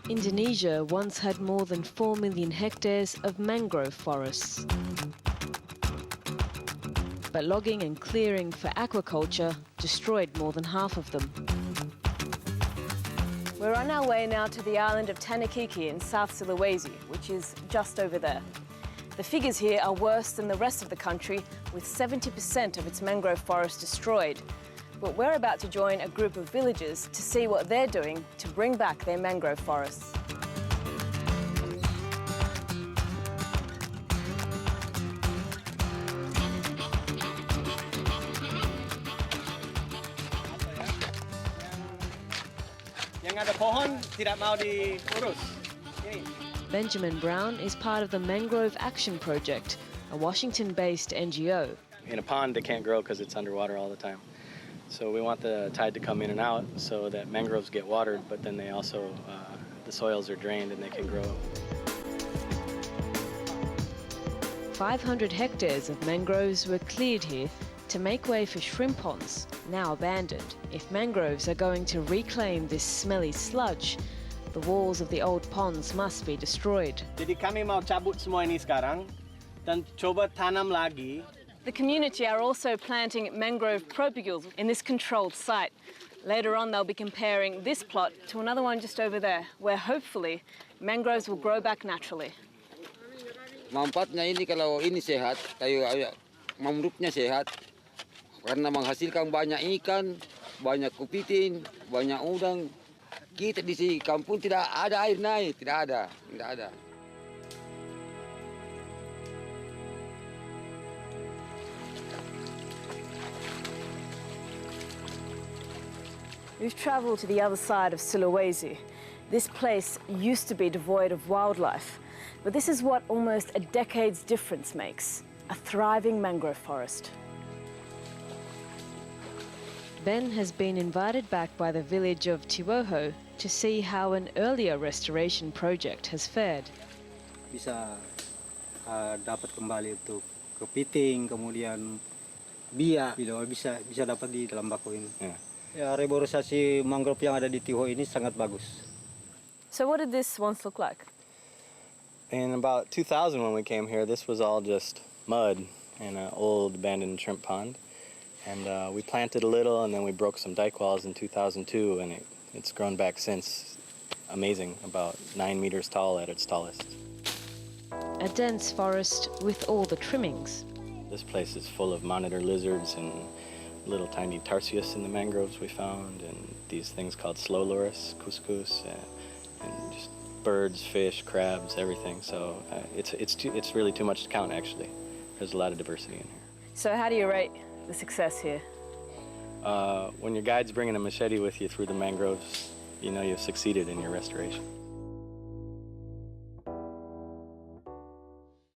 Indonesia once had more than 4 million hectares of mangrove forests. But logging and clearing for aquaculture destroyed more than half of them. We're on our way now to the island of Tanakiki in South Sulawesi, which is just over there. The figures here are worse than the rest of the country, with 70% of its mangrove forest destroyed. But we're about to join a group of villagers to see what they're doing to bring back their mangrove forests. Yang ada pohon tidak mau diurus. Ini. Benjamin Brown is part of the Mangrove Action Project, a Washington-based NGO. In a pond, they can't grow because it's underwater all the time. So we want the tide to come in and out so that mangroves get watered, but then they also, the soils are drained and they can grow. 500 hectares of mangroves were cleared here to make way for shrimp ponds, now abandoned. If mangroves are going to reclaim this smelly sludge, the walls of the old ponds must be destroyed. Jadi kami mau cabut semua ini sekarang dan coba tanam lagi. The community are also planting mangrove propagules in this controlled site. Later on, they'll be comparing this plot to another one just over there, where hopefully mangroves will grow back naturally. Manfaatnya ini kalau ini sehat, kayak mangrove-nya sehat, karena menghasilkan banyak ikan, banyak kepiting, banyak udang. Kita di sini kampung tidak ada air naik, tidak ada. We've travelled to the other side of Sulawesi. This place used to be devoid of wildlife, but this is what almost a decade's difference makes, a thriving mangrove forest. Ben has been invited back by the village of Tiwoho to see how an earlier restoration project has fared. Bisa dapat kembali untuk kepiting, kemudian bia, bisa dapat di dalam baku ini. Ya, reborisasi mangrove yang ada di Tiwoho ini sangat bagus. So what did this once look like? In about 2000 when we came here, this was all just mud in an old abandoned shrimp pond. And we planted a little and then we broke some dike walls in 2002 and it's grown back since. Amazing, about 9 meters tall at its tallest. A dense forest with all the trimmings. This place is full of monitor lizards and little tiny tarsius in the mangroves we found, and these things called slow loris, couscous, and just birds, fish, crabs, everything. So it's really too much to count, actually. There's a lot of diversity in here. So how do you rate the success here? When your guide's bringing a machete with you through the mangroves, you know you've succeeded in your restoration.